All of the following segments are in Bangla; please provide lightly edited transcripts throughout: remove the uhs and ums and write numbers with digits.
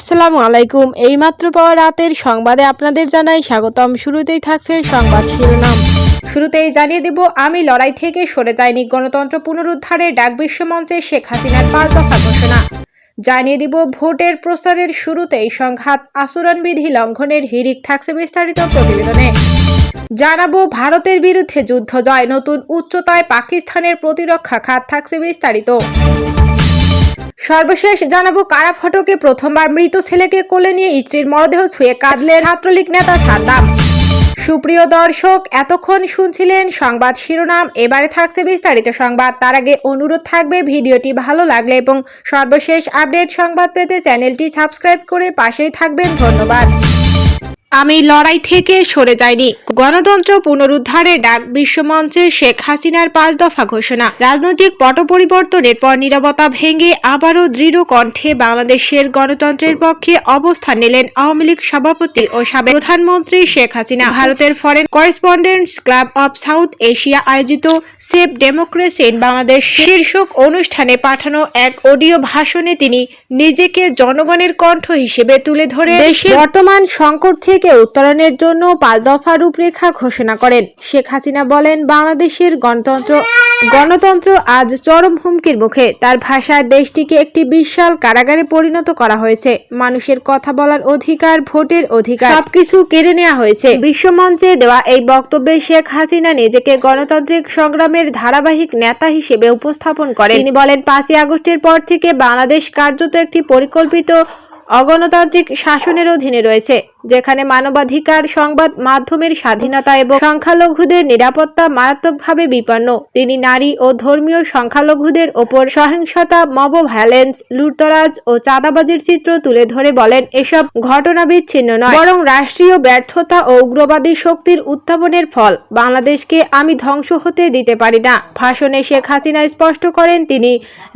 আসসালামু আলাইকুম। এইমাত্র পাওয়া রাতের সংবাদে আপনাদের জানাই স্বাগতম। শুরুতেই থাকছে সংবাদ শিরোনাম। শুরুতেই জানিয়ে দেব, আমি লড়াই থেকে সরে যাইনি, গণতন্ত্র পুনরুদ্ধারে ডাক বিশ্বমঞ্চে শেখ হাসিনার 5 দফা ঘোষণা। জানিয়ে দিব, ভোটের প্রচারের শুরুতেই সংঘাত, আচরণবিধি লঙ্ঘনের হিড়িক। থাকছে বিস্তারিত প্রতিবেদনে। জানাবো, ভারতের বিরুদ্ধে যুদ্ধ জয়, নতুন উচ্চতায় পাকিস্তানের প্রতিরক্ষা খাত। থাকছে বিস্তারিত। সর্বশেষ জানাবো, কারা ফটকে প্রথমবার মৃত ছেলেকে কোলে নিয়ে স্ত্রীর মরদেহ ছুঁয়ে কাঁদলেন ছাত্রলীগ নেতা সাদ্দাম। সুপ্রিয় দর্শক, এতক্ষণ শুনছিলেন সংবাদ শিরোনাম, এবারে থাকছে বিস্তারিত সংবাদ। তার আগে অনুরোধ থাকবে, ভিডিওটি ভালো লাগলে এবং সর্বশেষ আপডেট সংবাদ পেতে চ্যানেলটি সাবস্ক্রাইব করে পাশেই থাকবেন। ধন্যবাদ। আমি লড়াই থেকে সরে যাইনি, গণতন্ত্র পুনরুদ্ধারে ডাক বিশ্বমঞ্চে শেখ হাসিনার 5 দফা ঘোষণা। রাজনৈতিক পট পরিবর্তনের পর নীরবতা ভেঙে আবারও দৃঢ় কণ্ঠে বাংলাদেশের গণতন্ত্রের পক্ষে অবস্থান নিলেন আওয়ামী লীগ সভাপতি ও সাবেক প্রধানমন্ত্রী শেখ হাসিনা। ভারতের foreign correspondents club of south Asia আয়োজিত সেভ ডেমোক্রেসি ইন বাংলাদেশ শীর্ষক অনুষ্ঠানে পাঠানো এক অডিও ভাষণে তিনি নিজেকে জনগণের কণ্ঠ হিসেবে তুলে ধরে দেশের বর্তমান সংকট থেকে উত্তরণের জন্য 5 দফা রূপরেখা ঘোষণা করেন। শেখ হাসিনা বলেন, বাংলাদেশের গণতন্ত্র আজ চরম হুমকির মুখে। তার ভাষায়, দেশটিকে একটি বিশাল কারাগারে পরিণত করা হয়েছে। মানুষের কথা বলার অধিকার, ভোটের অধিকার সবকিছু কেড়ে নেওয়া হয়েছে। বিশ্বমঞ্চে দেওয়া এই বক্তব্যে শেখ হাসিনা নিজেকে গণতান্ত্রিক সংগ্রামের ধারাবাহিক নেতা হিসেবে উপস্থাপন করেন। তিনি বলেন, 5ই আগস্টের পর থেকে বাংলাদেশ কার্যত একটি পরিকল্পিত অগণতান্ত্রিক শাসনের অধীনে রয়েছে, যেখানে মানবাধিকার, সংবাদ মাধ্যমের স্বাধীনতা এবং সংখ্যালঘুদের নিরাপত্তা মারাত্মকভাবে বিপন্ন। তিনি নারী ও ধর্মীয় সংখ্যালঘুদের ওপর সহিংসতা, মব ভায়োলেন্স, লুটতরাজ ও চাঁদাবাজির চিত্র তুলে ধরে বলেন, এসব ঘটনা বিচ্ছিন্ন নয়, বরং রাষ্ট্রীয় ব্যর্থতা ও উগ্রবাদী শক্তির উত্থাপনের ফল। বাংলাদেশকে আমি ধ্বংস হতে দিতে পারি না। ভাষণে শেখ হাসিনা স্পষ্ট করেন, তিনি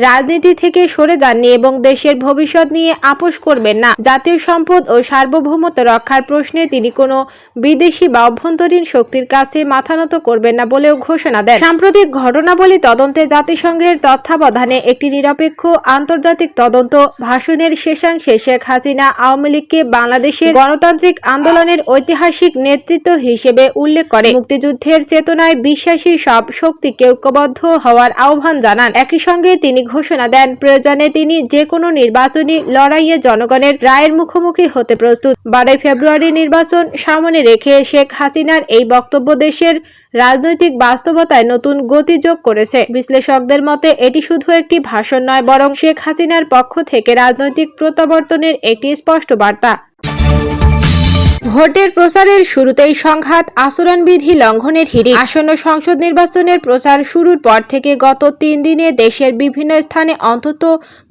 রাজনীতি থেকে সরে যাননি এবং দেশের ভবিষ্যৎ নিয়ে আপোষ করবেন না। জাতীয় সম্পদ ও সার্বভৌমত্ব রক্ষার প্রশ্নে তিনি কোনো বিদেশি বা অভ্যন্তরীণ শক্তির কাছে মাথা নত করবেন না বলেও ঘোষণা দেন। সাম্প্রতিক ঘটনাবলী তদন্তে জাতিসংঘের তত্ত্বাবধানে একটি নিরপেক্ষ আন্তর্জাতিক তদন্ত। ভাষণের শেষাংশে শেখ হাসিনা আওয়ামী লীগকে বাংলাদেশের গণতান্ত্রিক আন্দোলনের ঐতিহাসিক নেতৃত্ব হিসেবে উল্লেখ করে মুক্তিযুদ্ধের চেতনায় বিশ্বাসী সব শক্তিকে ঐক্যবদ্ধ হওয়ার আহ্বান জানান। একই সঙ্গে তিনি ঘোষণা দেন, প্রয়োজনে তিনি যে কোনো নির্বাচনী লড়াইয়ে জনগণের রায়ের মুখোমুখি হতে প্রস্তুত। 12 ফেব্রুয়ারি নির্বাচন সামনে রেখে শেখ হাসিনার এই বক্তব্য দেশের রাজনৈতিক বাস্তবতায় নতুন গতি যোগ করেছে। বিশ্লেষকদের মতে এটি শুধু একটি ভাষণ নয়, বরং শেখ হাসিনার পক্ষ থেকে রাজনৈতিক প্রত্যাবর্তনের একটি স্পষ্ট বার্তা। ভোটের প্রচারের শুরুতেই সংঘাত, আচরণবিধি লঙ্ঘনের হিড়িক। আসন্ন সংসদ নির্বাচনের প্রচার শুরুর পর থেকে গত 3 দিনে দেশের বিভিন্ন স্থানে অন্তত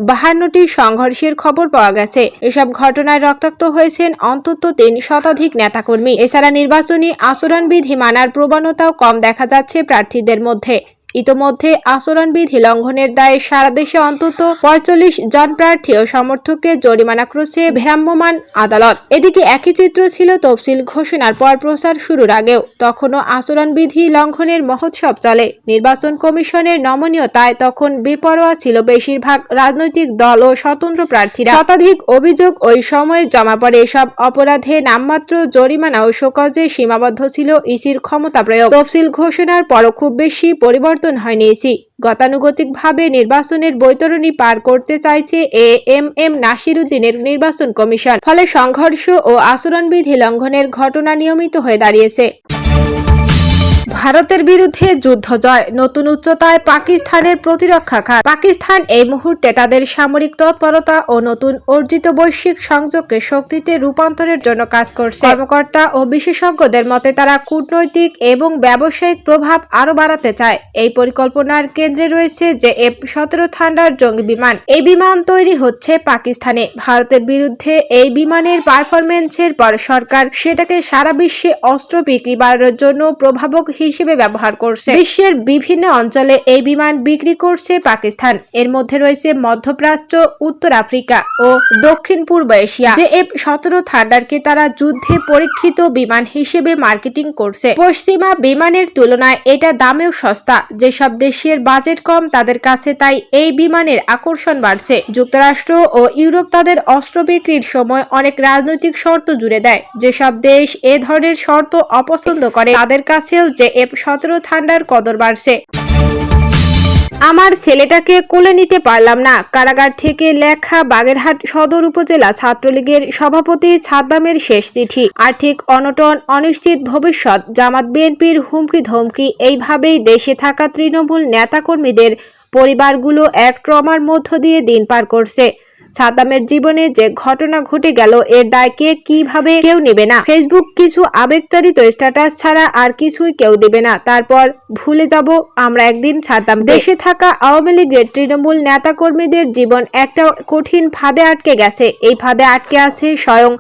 52টি সংঘর্ষের খবর পাওয়া গেছে। এসব ঘটনায় রক্তাক্ত হয়েছেন অন্তত 3 শতাধিক নেতাকর্মী। এছাড়া নির্বাচনী আচরণবিধি মানার প্রবণতাও কম দেখা যাচ্ছে প্রার্থীদের মধ্যে। ইতোমধ্যে আচরণবিধি লঙ্ঘনের দায়ে সারা দেশে অন্তত 45 জন প্রার্থী ও সমর্থককে জরিমানা করেছে ভ্রাম্যমাণ আদালত। এদিকে একই চিত্র ছিল তফসিল ঘোষণার পর প্রচার শুরুর আগেও। তখনও আচরণবিধি লঙ্ঘনের মহোৎসব চলে। নির্বাচন কমিশনের নমনীয়তায় তখন বেপরোয়া ছিল বেশিরভাগ রাজনৈতিক দল ও স্বতন্ত্র প্রার্থীরা। শতাধিক অভিযোগ ওই সময়ে জমা পড়ে। এসব অপরাধে নামমাত্র জরিমানা ও শোকজে সীমাবদ্ধ ছিল ইসির ক্ষমতা প্রয়োগ। তফসিল ঘোষণার পরও খুব বেশি পরিবর্তন হয়নি। ইসি গতানুগতিকভাবে নির্বাচনের বৈতরণী পার করতে চাইছে এএমএম নাসির উদ্দিনের নির্বাচন কমিশন। ফলে সংঘর্ষ ও আচরণবিধি লঙ্ঘনের ঘটনা নিয়মিত হয়ে দাঁড়িয়েছে। ভারতের বিরুদ্ধে যুদ্ধ জয়, নতুন উচ্চতায় পাকিস্তানের প্রতিরক্ষা খাত। পাকিস্তান এই মুহূর্তে তাদের সামরিক তৎপরতা ও নতুন অর্জিত বৈশ্বিক সংযোগকে শক্তিতে রূপান্তরের জন্য কাজ করছে। কর্মকর্তা ও বিশেষজ্ঞদের মতে তারা কূটনৈতিক এবং ব্যবসায়িক প্রভাব আরো বাড়াতে চায়। এই পরিকল্পনার কেন্দ্রে রয়েছে F-17 থান্ডার জঙ্গি বিমান। এই বিমান তৈরি হচ্ছে পাকিস্তানে। ভারতের বিরুদ্ধে এই বিমানের পারফরমেন্সের পর সরকার সেটাকে সারা বিশ্বে অস্ত্র বিক্রি বাড়ানোর জন্য প্রভাবক হিসেবে ব্যবহার করছে। বিশ্বের বিভিন্ন অঞ্চলে এই বিমান বিক্রি করছে পাকিস্তান। এর মধ্যে রয়েছে মধ্যপ্রাচ্য, উত্তর আফ্রিকা ও দক্ষিণ পূর্ব এশিয়া। JF-17 থান্ডারকে তারা যুদ্ধে পরীক্ষিত বিমান হিসেবে মার্কেটিং করছে। পশ্চিমা বিমানের তুলনায় এটা দামেও সস্তা। যেসব দেশের বাজেট কম তাদের কাছে তাই এই বিমানের আকর্ষণ বাড়ছে। যুক্তরাষ্ট্র ও ইউরোপ তাদের অস্ত্র বিক্রির সময় অনেক রাজনৈতিক শর্ত জুড়ে দেয়। যেসব দেশ এ ধরনের শর্ত অপছন্দ করে তাদের কাছেও JF-17 থান্ডার কদর বাড়ছে। আমার ছেলেটাকে কোলে নিতে পারলাম না। কারাগার থেকে লেখা বাগেরহাট সদর উপজেলা ছাত্রলীগের সভাপতি সাদ্দামের শেষ চিঠি। আর্থিক অনটন, অনিশ্চিত ভবিষ্যৎ, জামাত বিএনপির হুমকি ধমকি, এইভাবেই দেশে থাকা তৃণমূল নেতাকর্মীদের পরিবারগুলো এক ট্রমার মধ্য দিয়ে দিন পার করছে। সাদ্দামের জীবনে যে ঘটনা ঘটে গেল এর দায় কিভাবে কেউ নেবে না। ফেসবুক কিছু আবেগতাড়িত স্ট্যাটাস ছাড়া আর কিছুই কেউ দেবে না। তারপর ভুলে যাব আমরা একদিন সাদ্দাম। দেশে থাকা আওয়ামী লীগের তৃণমূল নেতাকর্মীদের জীবন একটা কঠিন ফাঁদে আটকে গেছে। এই ফাঁদে আটকে আছে স্বয়ং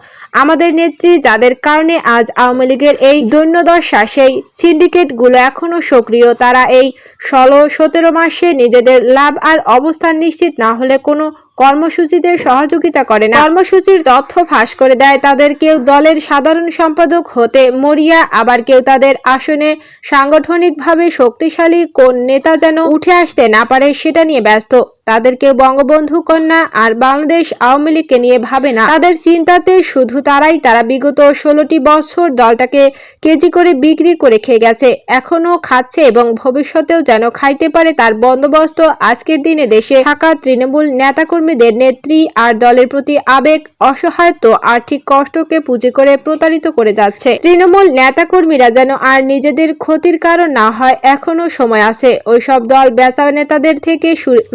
আমাদের নেত্রী, যাদের কারণে আজ আওয়ামী লীগের এই দৈন্যদশা। সেই সিন্ডিকেটগুলো এখনো সক্রিয়। তারা এই 16-17 মাসে নিজেদের লাভ আর অবস্থান নিশ্চিত না হলে কোনো কর্মসূচিতে সহযোগিতা করে না। কর্মসূচির তথ্য ফাঁস করে দেয়। তাদের কেউ দলের সাধারণ সম্পাদক হতে মরিয়া, আবার কেউ তাদের আসনে সাংগঠনিকভাবে শক্তিশালী কোন নেতা যেন উঠে আসতে না পারে সেটা নিয়ে ব্যস্ত। তাদের কেউ বঙ্গবন্ধু কন্যা আর বাংলাদেশ আওয়ামী লীগকে নিয়ে ভাবে না। তাদের চিন্তাতে শুধু তারা বিগত 16টি বছর দলটাকে কেজি করে বিক্রি করে খেয়ে গেছে, এখনো খাচ্ছে এবং ভবিষ্যতেও যেন খাইতে পারে তার বন্দোবস্ত আজকের দিনে দেশে থাকা তৃণমূল নেতাকর্মীদের নেত্রী আর দলের প্রতি আবেগ, অসহায়ত্ব, আর্থিক কষ্টকে পুঁজি করে প্রতারিত করে যাচ্ছে। তৃণমূল নেতাকর্মীরা যেন আর নিজেদের ক্ষতির কারণ না হয়, এখনো সময় আছে। ওইসব দল বেচা নেতাদের থেকে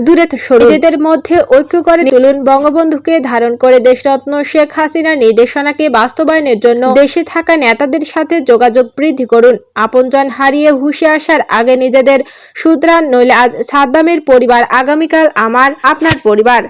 দূরে নিজেদের মধ্যে ঐক্য করে তুলুন। বঙ্গবন্ধুকে ধারণ করে দেশরত্ন শেখ হাসিনার নির্দেশনাকে বাস্তবায়নের জন্য দেশে থাকা নেতাদের সাথে যোগাযোগ বৃদ্ধি করুন। আপনজন হারিয়ে হুঁশে আসার আগে নিজেদের শুধরান, নইলে আজ সাদ্দামের পরিবার, আগামীকাল আমার আপনার পরিবার।